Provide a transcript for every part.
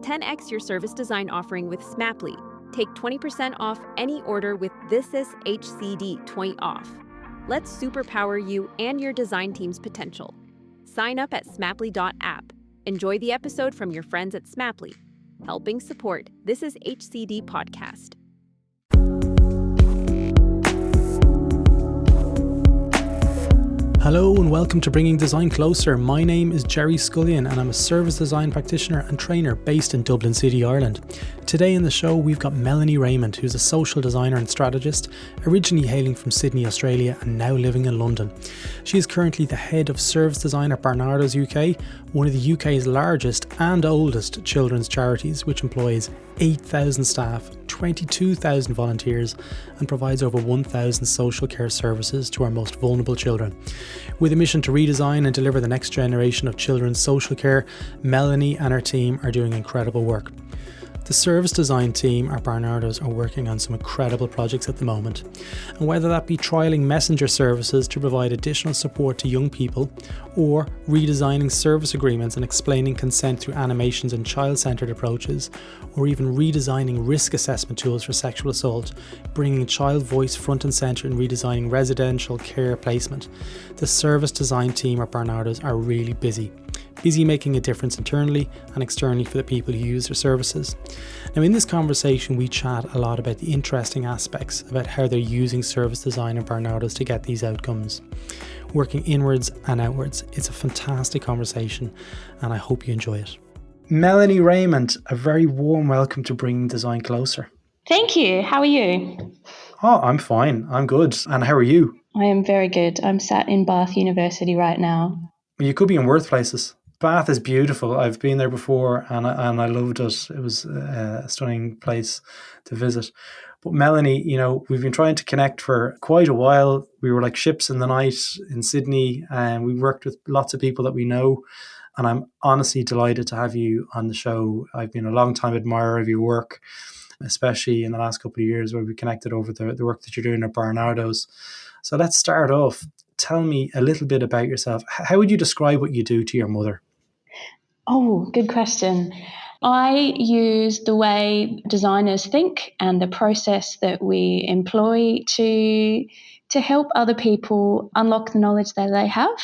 10x your service design offering with Smaply. Take 20% off any order with This Is HCD 20 off. Let's superpower you and your design team's potential. Sign up at smaply.app. Enjoy the episode from your friends at Smaply, helping support This Is HCD podcast. Hello and welcome to Bringing Design Closer. My name is Gerry Scullion and I'm a service design practitioner and trainer based in Dublin City, Ireland. Today in the show we've got Melanie Rayment, who's a social designer and strategist, originally hailing from Sydney, Australia and now living in London. She is currently the head of service design at Barnardos UK, one of the UK's largest and oldest children's charities, which employs 8,000 staff, 22,000 volunteers and provides over 1,000 social care services to our most vulnerable children. With a mission to redesign and deliver the next generation of children's social care, Melanie and her team are doing incredible work. The service design team at Barnardos are working on some incredible projects at the moment, and whether that be trialling messenger services to provide additional support to young people, or redesigning service agreements and explaining consent through animations and child-centred approaches, or even redesigning risk assessment tools for sexual assault, bringing child voice front and centre and redesigning residential care placement, the service design team at Barnardos are really busy making a difference internally and externally for the people who use their services. Now in this conversation we chat a lot about the interesting aspects about how they're using service design and Barnardos to get these outcomes. Working inwards and outwards, it's a fantastic conversation and I hope you enjoy it. Melanie Rayment, a very warm welcome to Bringing Design Closer. Thank you. How are you? Oh, I'm fine. I'm good. And how are you? I am very good. I'm sat in Bath University right now. You could be in worse places. Bath is beautiful. I've been there before and I loved it. It was a stunning place to visit. But Melanie, you know, we've been trying to connect for quite a while. We were like ships in the night in Sydney and we worked with lots of people that we know. And I'm honestly delighted to have you on the show. I've been a long time admirer of your work, especially in the last couple of years where we connected over the work that you're doing at Barnardos. So let's start off. Tell me a little bit about yourself. How would you describe what you do to your mother? Oh, good question. I use the way designers think and the process that we employ to help other people unlock the knowledge that they have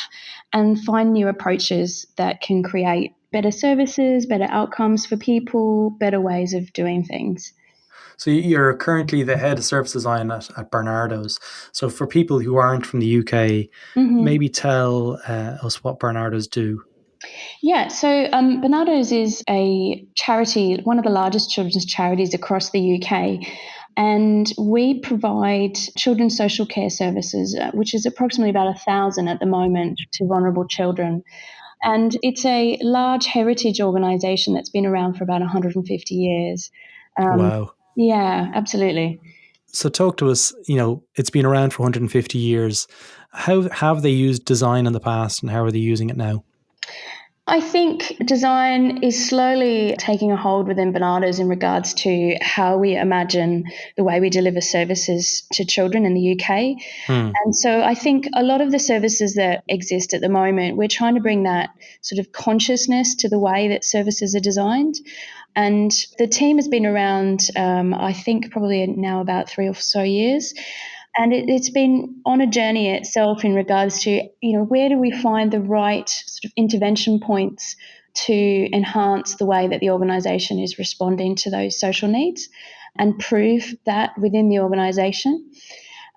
and find new approaches that can create better services, better outcomes for people, better ways of doing things. So you're currently the head of service design at Barnardos. So for people who aren't from the UK, maybe tell us what Barnardos do. Yeah, so Barnardos is a charity, one of the largest children's charities across the UK. And we provide children's social care services, which is approximately about 1,000 at the moment to vulnerable children. And it's a large heritage organisation that's been around for about 150 years. Wow. Yeah, absolutely. So talk to us, you know, it's been around for 150 years. How have they used design in the past and how are they using it now? I think design is slowly taking a hold within Barnardos in regards to how we imagine the way we deliver services to children in the UK. And so I think a lot of the services that exist at the moment, we're trying to bring that sort of consciousness to the way that services are designed. And the team has been around, I think, probably now about 3 or so years. And it's been on a journey itself in regards to, you know, where do we find the right sort of intervention points to enhance the way that the organisation is responding to those social needs and prove that within the organisation.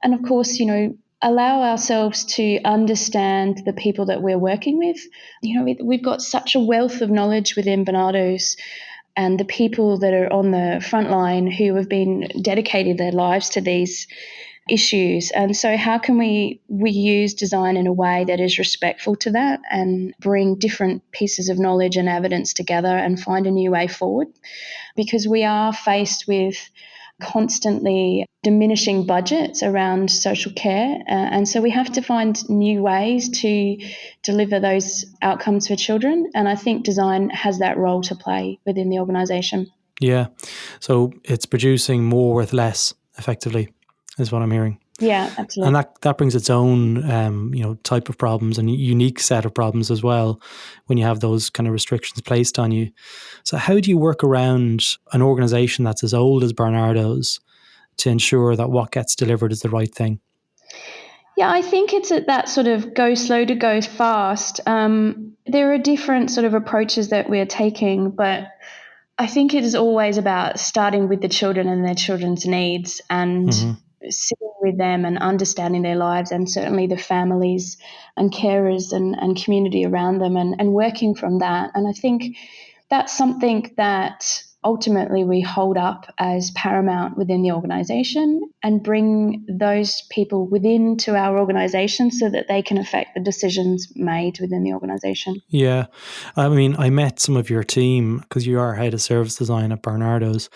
And of course, you know, allow ourselves to understand the people that we're working with. You know, we've got such a wealth of knowledge within Barnardos and the people that are on the front line who have been dedicated their lives to these issues. And so how can we use design in a way that is respectful to that and bring different pieces of knowledge and evidence together and find a new way forward? Because we are faced with constantly diminishing budgets around social care. And so we have to find new ways to deliver those outcomes for children. And I think design has that role to play within the organisation. Yeah. So it's producing more with less, effectively, is what I'm hearing. Yeah, And absolutely. that brings its own, type of problems and unique set of problems as well when you have those kind of restrictions placed on you. So how do you work around an organisation that's as old as Barnardos to ensure that what gets delivered is the right thing? Yeah, I think it's at that sort of go slow to go fast. There are different sort of approaches that we're taking, but I think it is always about starting with the children and their children's needs and Hmm. sitting with them and understanding their lives, and certainly the families and carers and community around them, and working from that. And I think that's something that ultimately we hold up as paramount within the organisation and bring those people within to our organisation so that they can affect the decisions made within the organisation. Yeah. I mean, I met some of your team because you are head of service design at Barnardos.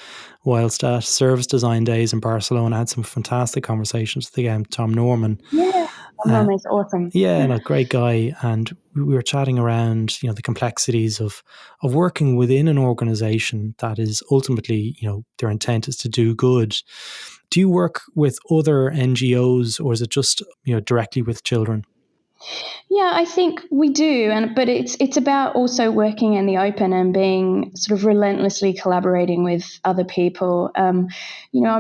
Whilst at service design days in Barcelona, I had some fantastic conversations with Tom Norman. Yeah, Uh, Mum is awesome. Yeah, and a great guy. And we were chatting around, the complexities of working within an organization that is ultimately, their intent is to do good. Do you work with other NGOs or is it just, directly with children? Yeah, I think we do, and but it's about also working in the open and being sort of relentlessly collaborating with other people. I'm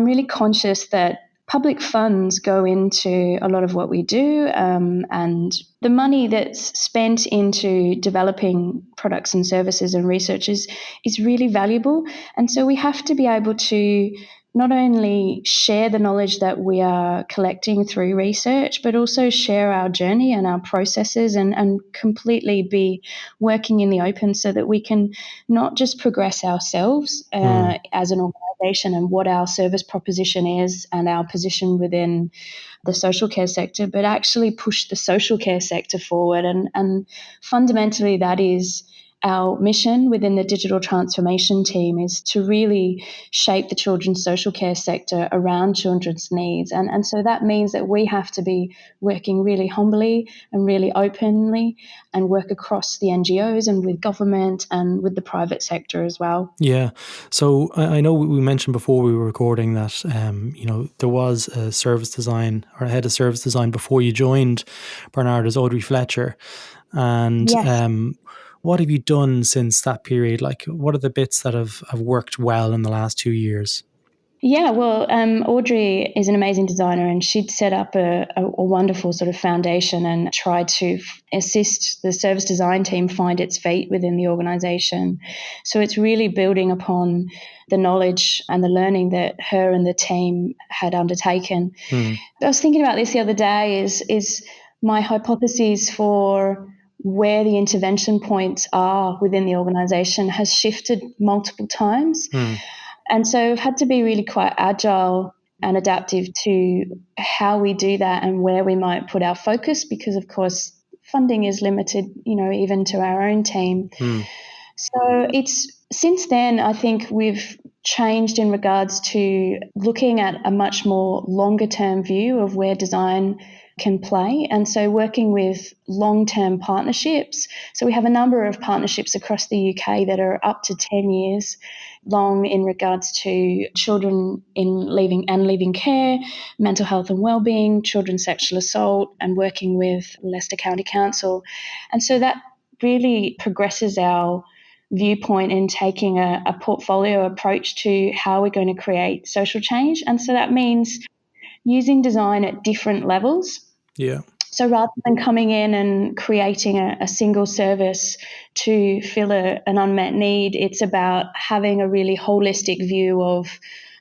really conscious that public funds go into a lot of what we do, and the money that's spent into developing products and services and research is really valuable, and so we have to be able to not only share the knowledge that we are collecting through research, but also share our journey and our processes, and completely be working in the open so that we can not just progress ourselves Mm, as an organisation and what our service proposition is and our position within the social care sector, but actually push the social care sector forward. And fundamentally, that is our mission within the digital transformation team, is to really shape the children's social care sector around children's needs. And so that means that we have to be working really humbly and really openly and work across the NGOs and with government and with the private sector as well. yeah. So I know we mentioned before we were recording that, there was a service design or a head of service design before you joined Bernard as Audrey Fletcher. And Yes. what have you done since that period? Like, what are the bits that have worked well in the last 2 years? Yeah, well, Audrey is an amazing designer, and she'd set up a wonderful sort of foundation and tried to assist the service design team find its feet within the organisation. So it's really building upon the knowledge and the learning that her and the team had undertaken. Hmm. I was thinking about this the other day. Is my hypothesis for where the intervention points are within the organisation has shifted multiple times. Hmm. And so I've had to be really quite agile and adaptive to how we do that and where we might put our focus, because of course funding is limited, even to our own team. Hmm. So it's since then, I think we've changed in regards to looking at a much more longer term view of where design can play. And so working with long term partnerships. So we have a number of partnerships across the UK that are up to 10 years long in regards to children in leaving care, mental health and wellbeing, children's sexual assault, and working with Leicester County Council. And so that really progresses our viewpoint in taking a portfolio approach to how we're going to create social change. And so that means using design at different levels. Yeah. So rather than coming in and creating a single service to fill an unmet need, it's about having a really holistic view of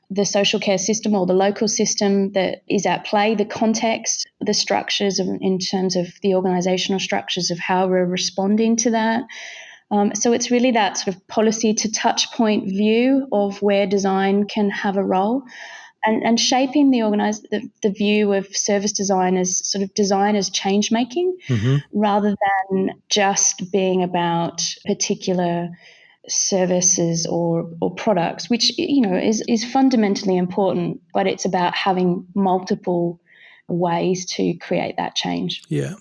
the social care system or the local system that is at play, the context, the structures in terms of the organisational structures of how we're responding to that. So it's really that sort of policy to touch point view of where design can have a role, and shaping the view of service design as sort of design as change making, Mm-hmm. rather than just being about particular services or products, which is fundamentally important, but it's about having multiple ways to create that change. Yeah.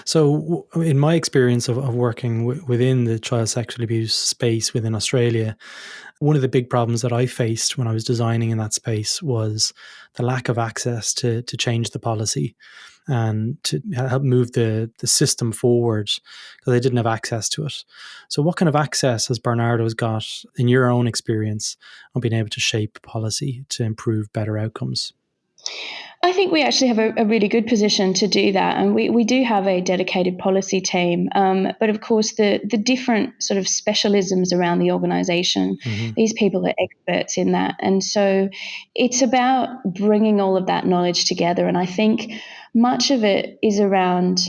So, in my experience of working within the child sexual abuse space within Australia, one of the big problems that I faced when I was designing in that space was the lack of access to change the policy and to help move the system forward, because they didn't have access to it. So what kind of access has Barnardos got in your own experience on being able to shape policy to improve better outcomes? I think we actually have a really good position to do that, and we do have a dedicated policy team. But of course, the different sort of specialisms around the organisation, these people are experts in that, and so it's about bringing all of that knowledge together. And I think much of it is around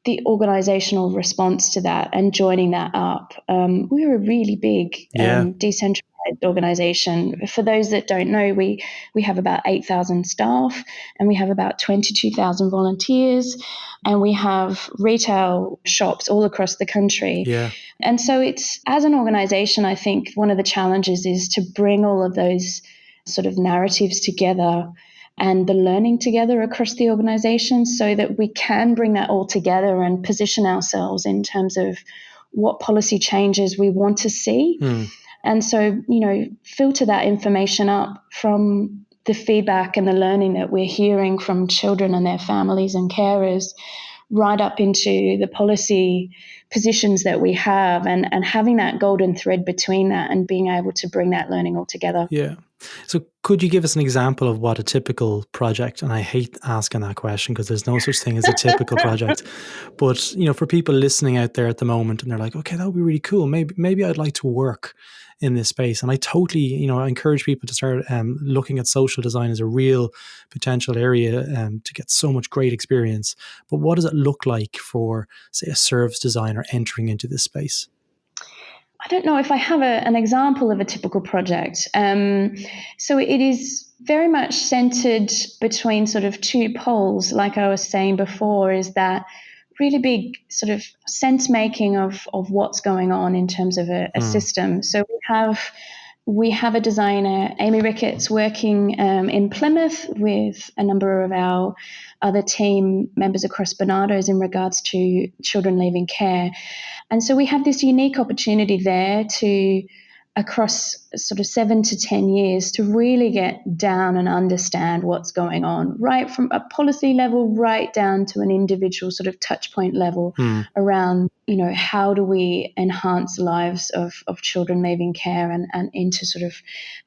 the organisational response to that and joining that up. We're a really big decentralised organisation. For those that don't know, we have about 8,000 staff, and we have about 22,000 volunteers, and we have retail shops all across the country. Yeah. And so it's, as an organisation, I think one of the challenges is to bring all of those sort of narratives together and the learning together across the organisation, so that we can bring that all together and position ourselves in terms of what policy changes we want to see. And so, filter that information up from the feedback and the learning that we're hearing from children and their families and carers, right up into the policy positions that we have, and having that golden thread between that and being able to bring that learning all together. Yeah. So could you give us an example of what a typical project, and I hate asking that question because there's no such thing as a typical project, but for people listening out there at the moment and they're like, okay, that would be really cool. Maybe I'd like to work in this space. And I totally, I encourage people to start looking at social design as a real potential area to get so much great experience. But what does it look like for, say, a service designer entering into this space? I don't know if I have an example of a typical project. So it is very much centered between sort of two poles, like I was saying before, is that really big sort of sense making of what's going on in terms of a system. So we have a designer, Amy Ricketts, working in Plymouth with a number of our other team members across Barnardos in regards to children leaving care. And so we have this unique opportunity there to, across sort of 7 to 10 years, to really get down and understand what's going on, right from a policy level right down to an individual sort of touch point level around, how do we enhance lives of children leaving care and into sort of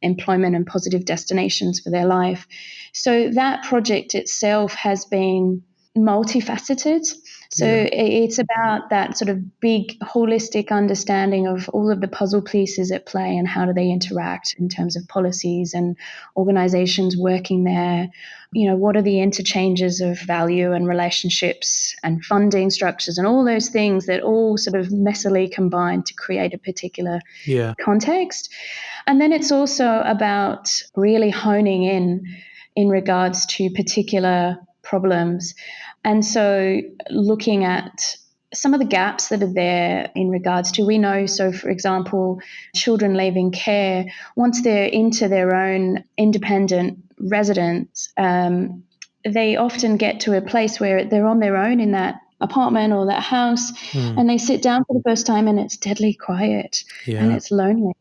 employment and positive destinations for their life. So that project itself has been multifaceted. So it's about that sort of big holistic understanding of all of the puzzle pieces at play and how do they interact in terms of policies and organizations working there. What are the interchanges of value and relationships and funding structures and all those things that all sort of messily combine to create a particular context. And then it's also about really honing in regards to particular problems. And so looking at some of the gaps that are there in regards to, we know, so for example, children leaving care, once they're into their own independent residence, they often get to a place where they're on their own in that apartment or that house, and they sit down for the first time and it's deadly quiet and it's lonely.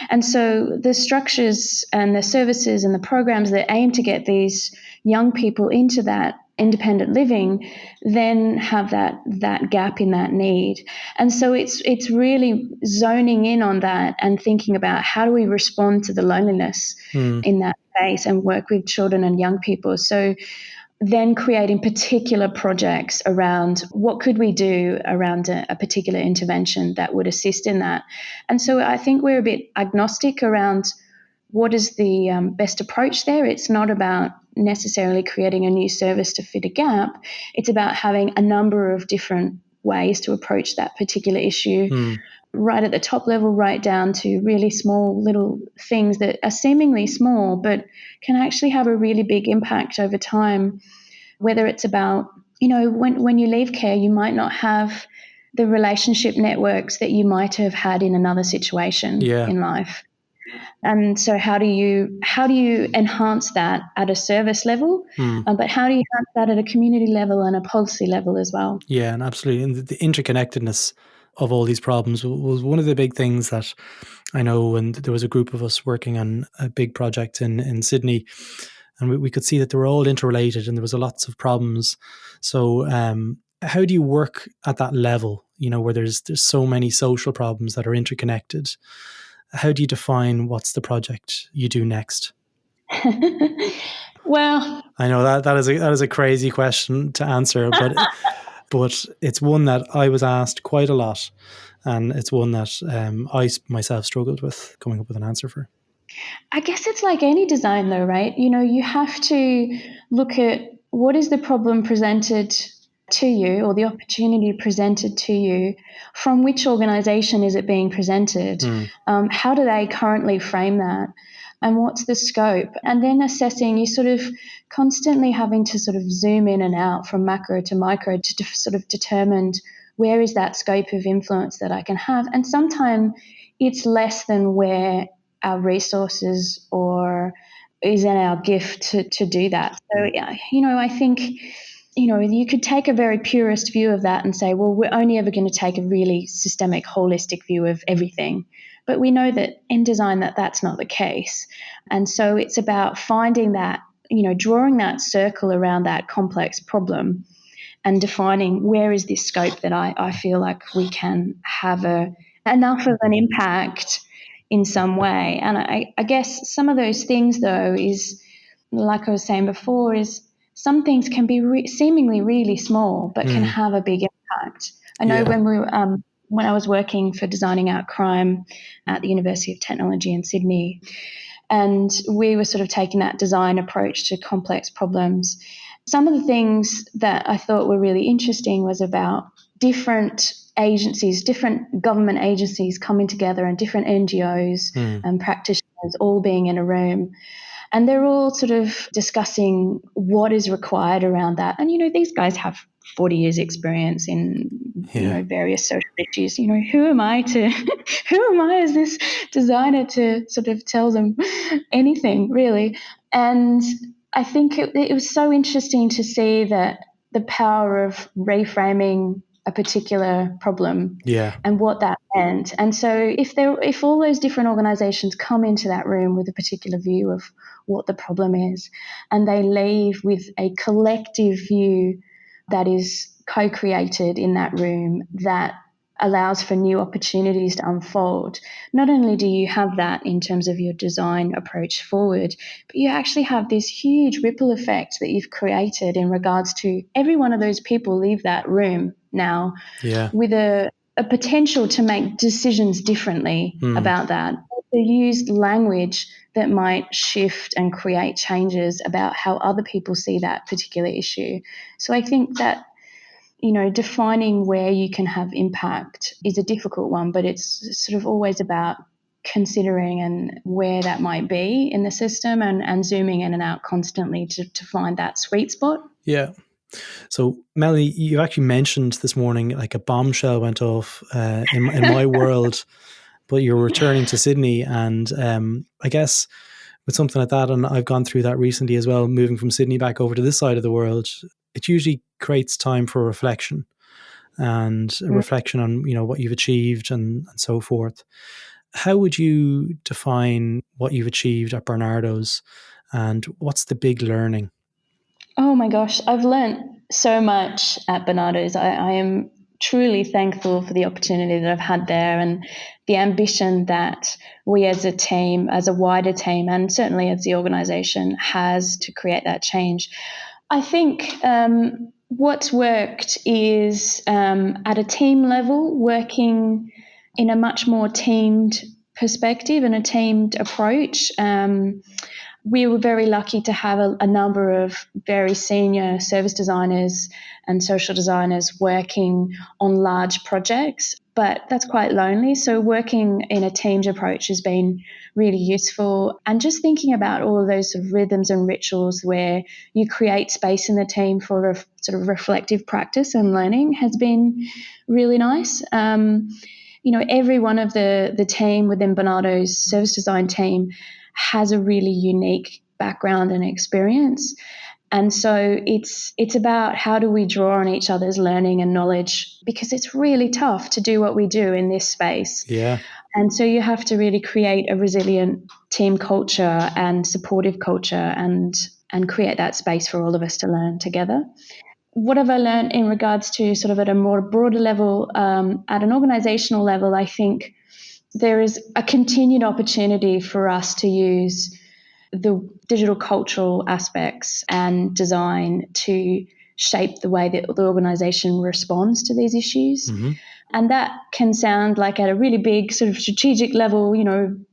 And so the structures and the services and the programs that aim to get these young people into that independent living then have that gap in that need. And so it's really zoning in on that and thinking about how do we respond to the loneliness in that space and work with children and young people. So then creating particular projects around what could we do around a particular intervention that would assist in that. And so I think we're a bit agnostic around what is the best approach there. It's not about necessarily creating a new service to fit a gap. It's about having a number of different ways to approach that particular issue, right at the top level, right down to really small little things that are seemingly small but can actually have a really big impact over time. Whether it's about, when you leave care, you might not have the relationship networks that you might have had in another situation in life. And so how do you enhance that at a service level, but how do you enhance that at a community level and a policy level as well? Yeah, and absolutely. And the interconnectedness of all these problems was one of the big things that I know when there was a group of us working on a big project in Sydney, and we could see that they were all interrelated and there was lots of problems. So how do you work at that level, where there's so many social problems that are interconnected? How do you define what's the project you do next? Well, I know that is a crazy question to answer, but but it's one that I was asked quite a lot, and it's one that I myself struggled with coming up with an answer for. I guess it's like any design though, right? You have to look at what is the problem presented to you or the opportunity presented to you, from which organization is it being presented, how do they currently frame that, and what's the scope, and then assessing, you sort of constantly having to sort of zoom in and out from macro to micro to sort of determine where is that scope of influence that I can have. And sometimes it's less than where our resources or is in our gift to do that. So, I think, you could take a very purist view of that and say, well, we're only ever going to take a really systemic, holistic view of everything. But we know that in design that's not the case. And so it's about finding that, drawing that circle around that complex problem and defining where is this scope that I feel like we can have enough of an impact in some way. And I guess some of those things, though, is, like I was saying before, is some things can be seemingly really small, but can have a big impact. I know when I was working for designing out crime at the University of Technology in Sydney, and we were sort of taking that design approach to complex problems, some of the things that I thought were really interesting was about different agencies, different government agencies coming together, and different NGOs and practitioners all being in a room. And they're all sort of discussing what is required around that. And, these guys have 40 years experience in various social issues. Who am I as this designer to sort of tell them anything, really? And I think it was so interesting to see that the power of reframing a particular problem and what that meant. And so if all those different organizations come into that room with a particular view of what the problem is, and they leave with a collective view that is co-created in that room, that allows for new opportunities to unfold, not only do you have that in terms of your design approach forward, but you actually have this huge ripple effect that you've created in regards to every one of those people leave that room now with a potential to make decisions differently about that. They use language that might shift and create changes about how other people see that particular issue. So I think that, defining where you can have impact is a difficult one, but it's sort of always about considering and where that might be in the system, and zooming in and out constantly to find that sweet spot. Yeah. So, Melanie, you actually mentioned this morning like a bombshell went off in my world, but you're returning to Sydney, and I guess with something like that, and I've gone through that recently as well, moving from Sydney back over to this side of the world, it usually creates time for reflection and a reflection on, what you've achieved and so forth. How would you define what you've achieved at Barnardos, and what's the big learning? Oh my gosh, I've learned so much at Barnardos. I am truly thankful for the opportunity that I've had there, and the ambition that we as a team, as a wider team, and certainly as the organisation has to create that change. I think what's worked is at a team level, working in a much more teamed perspective and a teamed approach. We were very lucky to have a number of very senior service designers and social designers working on large projects, but that's quite lonely. So working in a teamed approach has been really useful. And just thinking about all of those sort of rhythms and rituals where you create space in the team for sort of reflective practice and learning has been really nice. Every one of the team within Barnardos service design team has a really unique background and experience. And so it's about how do we draw on each other's learning and knowledge, because it's really tough to do what we do in this space. Yeah. And so you have to really create a resilient team culture and supportive culture and create that space for all of us to learn together. What have I learned in regards to sort of at a more broader level, at an organizational level? I think there is a continued opportunity for us to use the digital cultural aspects and design to shape the way that the organization responds to these issues. Mm-hmm. And that can sound like at a really big sort of strategic level,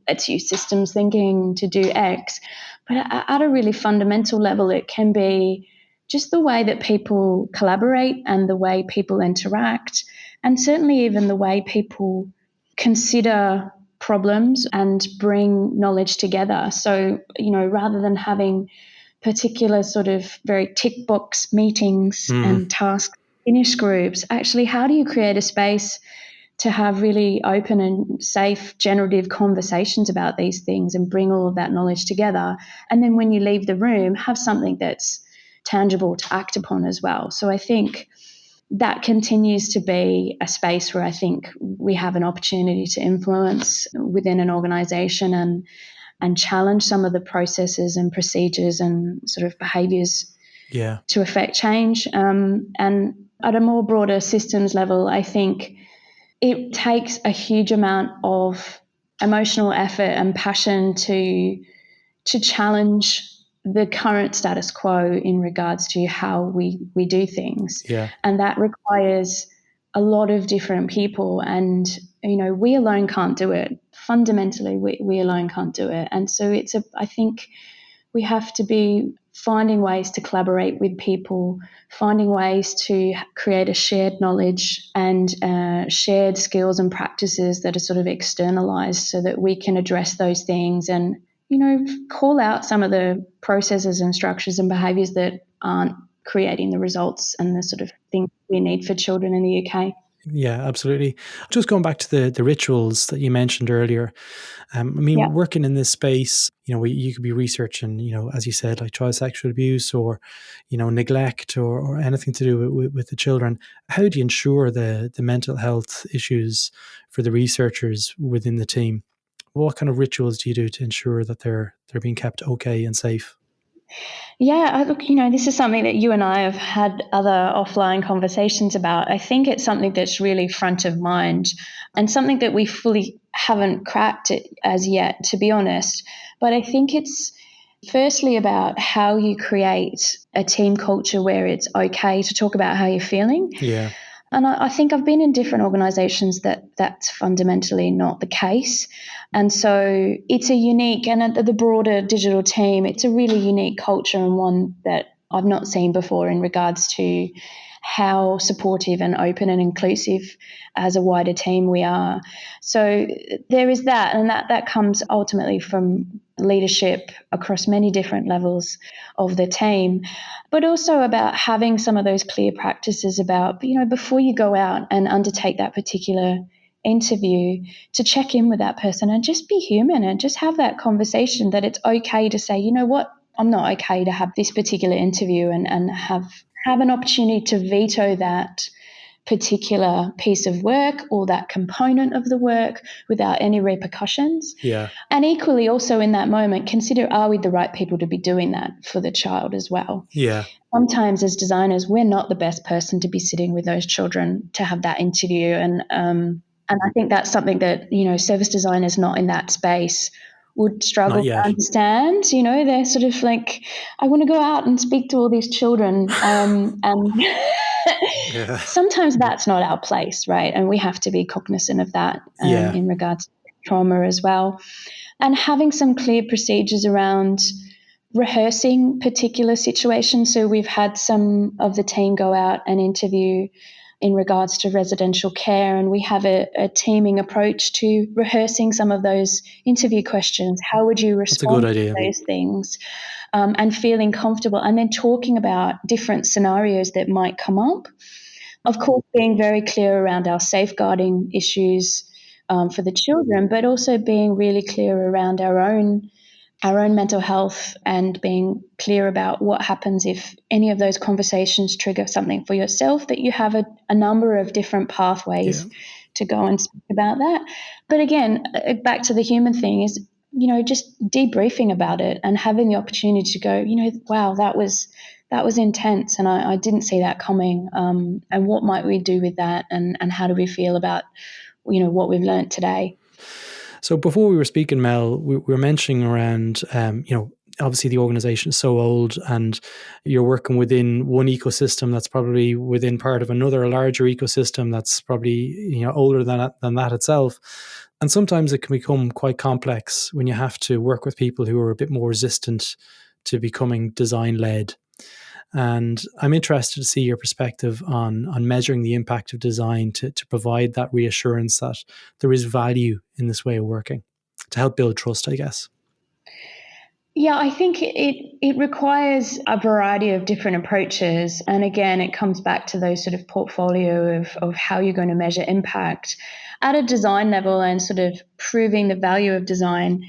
let's use systems thinking to do X. But at a really fundamental level, it can be just the way that people collaborate and the way people interact, and certainly even the way people consider problems and bring knowledge together. So, rather than having particular sort of very tick box meetings and task finish groups, actually, how do you create a space to have really open and safe generative conversations about these things and bring all of that knowledge together? And then when you leave the room, have something that's tangible to act upon as well. So I think that continues to be a space where I think we have an opportunity to influence within an organization and challenge some of the processes and procedures and sort of behaviors to affect change. And at a more broader systems level, I think it takes a huge amount of emotional effort and passion to challenge the current status quo in regards to how we do things. Yeah. And that requires a lot of different people. And, we alone can't do it. Fundamentally, we alone can't do it. And so I think we have to be finding ways to collaborate with people, finding ways to create a shared knowledge and shared skills and practices that are sort of externalized so that we can address those things and call out some of the processes and structures and behaviours that aren't creating the results and the sort of things we need for children in the UK. Yeah, absolutely. Just going back to the rituals that you mentioned earlier. Working in this space, you could be researching, as you said, like child sexual abuse or, neglect or anything to do with the children. How do you ensure the mental health issues for the researchers within the team? What kind of rituals do you do to ensure that they're being kept okay and safe? Yeah, look, this is something that you and I have had other offline conversations about. I think it's something that's really front of mind and something that we fully haven't cracked it as yet, to be honest. But I think it's firstly about how you create a team culture where it's okay to talk about how you're feeling. Yeah. And I think I've been in different organisations that's fundamentally not the case. And so it's a unique, and the broader digital team, it's a really unique culture and one that I've not seen before in regards to how supportive and open and inclusive as a wider team we are. So there is that, and that comes ultimately from leadership across many different levels of the team, but also about having some of those clear practices about, before you go out and undertake that particular interview, to check in with that person and just be human and just have that conversation that it's okay to say, you know what, I'm not okay to have this particular interview and have an opportunity to veto that particular piece of work or that component of the work without any repercussions. Yeah. And equally also in that moment, consider, are we the right people to be doing that for the child as well? Yeah. Sometimes as designers, we're not the best person to be sitting with those children to have that interview. And I think that's something that, service designers not in that space would struggle to understand. They're sort of like, I want to go out and speak to all these children. And sometimes that's not our place, right? And we have to be cognizant of that in regards to trauma as well. And having some clear procedures around rehearsing particular situations. So we've had some of the team go out and interview in regards to residential care, and we have a teaming approach to rehearsing some of those interview questions. How would you respond to those things? And feeling comfortable, and then talking about different scenarios that might come up. Of course, being very clear around our safeguarding issues for the children, but also being really clear around our own our own mental health and being clear about what happens if any of those conversations trigger something for yourself, that you have a number of different pathways to go and speak about that. But again, back to the human thing is, just debriefing about it and having the opportunity to go, wow, that was intense, and I didn't see that coming. And what might we do with that, and how do we feel about, what we've learned today? So before we were speaking, Mel, we were mentioning around, obviously the organization is so old and you're working within one ecosystem that's probably within part of another larger ecosystem that's probably, older than that itself. And sometimes it can become quite complex when you have to work with people who are a bit more resistant to becoming design-led. And I'm interested to see your perspective on measuring the impact of design to provide that reassurance that there is value in this way of working, to help build trust, I guess. Yeah, I think it requires a variety of different approaches. And again, it comes back to those sort of portfolio of how you're going to measure impact at a design level and sort of proving the value of design.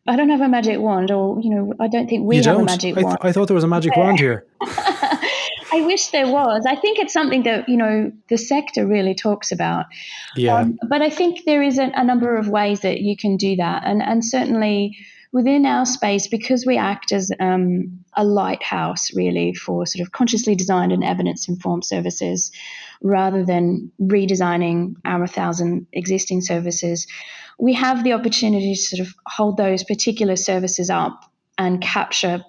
I don't have a magic wand, or, I don't think we have a magic wand. I thought there was a magic wand here. I wish there was. I think it's something that, the sector really talks about. Yeah. But I think there is a number of ways that you can do that. And certainly within our space, because we act as a lighthouse really for sort of consciously designed and evidence-informed services, rather than redesigning our 1,000 existing services, we have the opportunity to sort of hold those particular services up and capture,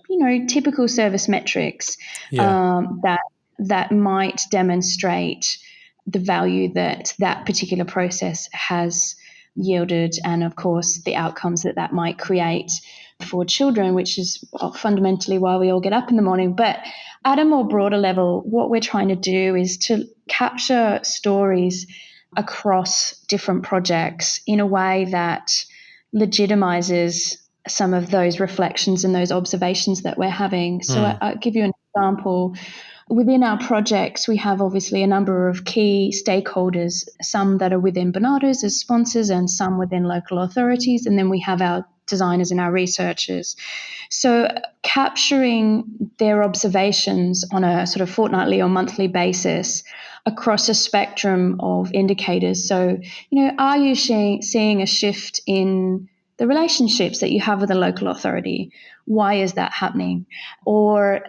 typical service metrics that might demonstrate the value that particular process has yielded, and of course the outcomes that might create for children, which is fundamentally why we all get up in the morning. But at a more broader level, what we're trying to do is to capture stories across different projects in a way that legitimizes some of those reflections and those observations that we're having. So I'll give you an example. Within our projects, we have obviously a number of key stakeholders, some that are within Barnardos as sponsors and some within local authorities, and then we have our designers and our researchers. So capturing their observations on a sort of fortnightly or monthly basis across a spectrum of indicators. So, are you seeing a shift in the relationships that you have with a local authority? Why is that happening? Or,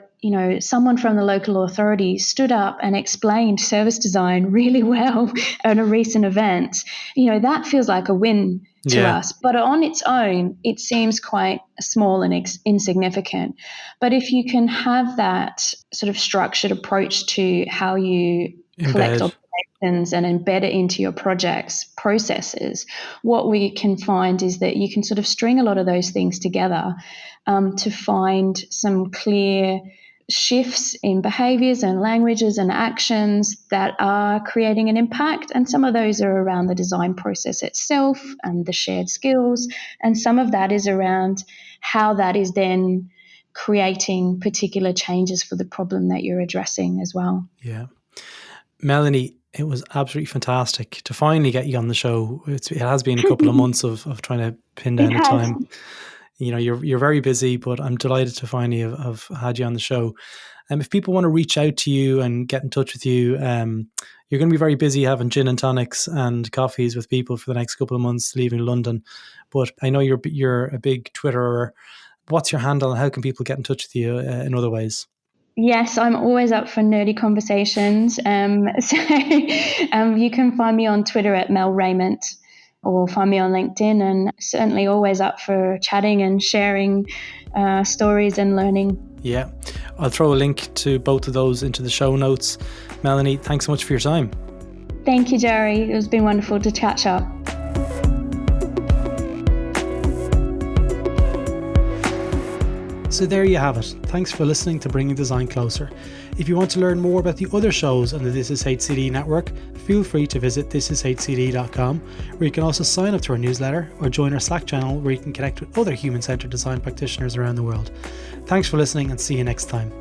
someone from the local authority stood up and explained service design really well at a recent event. That feels like a win to us. But on its own, it seems quite small and insignificant. But if you can have that sort of structured approach to how you collect observations and embed it into your project's processes, what we can find is that you can sort of string a lot of those things together to find some clear shifts in behaviours and languages and actions that are creating an impact. And some of those are around the design process itself and the shared skills. And some of that is around how that is then creating particular changes for the problem that you're addressing as well. Yeah. Melanie, it was absolutely fantastic to finally get you on the show. It has been a couple of months of trying to pin down the time. You're very busy, but I'm delighted to finally have had you on the show. If people want to reach out to you and get in touch with you, you're going to be very busy having gin and tonics and coffees with people for the next couple of months, leaving London. But I know you're a big Twitterer. What's your handle and how can people get in touch with you in other ways? Yes, I'm always up for nerdy conversations. So you can find me on Twitter at Mel Rayment, or find me on LinkedIn, and certainly always up for chatting and sharing stories and learning. Yeah, I'll throw a link to both of those into the show notes. Melanie, thanks so much for your time. Thank you, Gerry. It's been wonderful to catch up. So there you have it. Thanks for listening to Bringing Design Closer. If you want to learn more about the other shows on the This Is HCD network, feel free to visit thisishcd.com, where you can also sign up to our newsletter or join our Slack channel where you can connect with other human-centered design practitioners around the world. Thanks for listening and see you next time.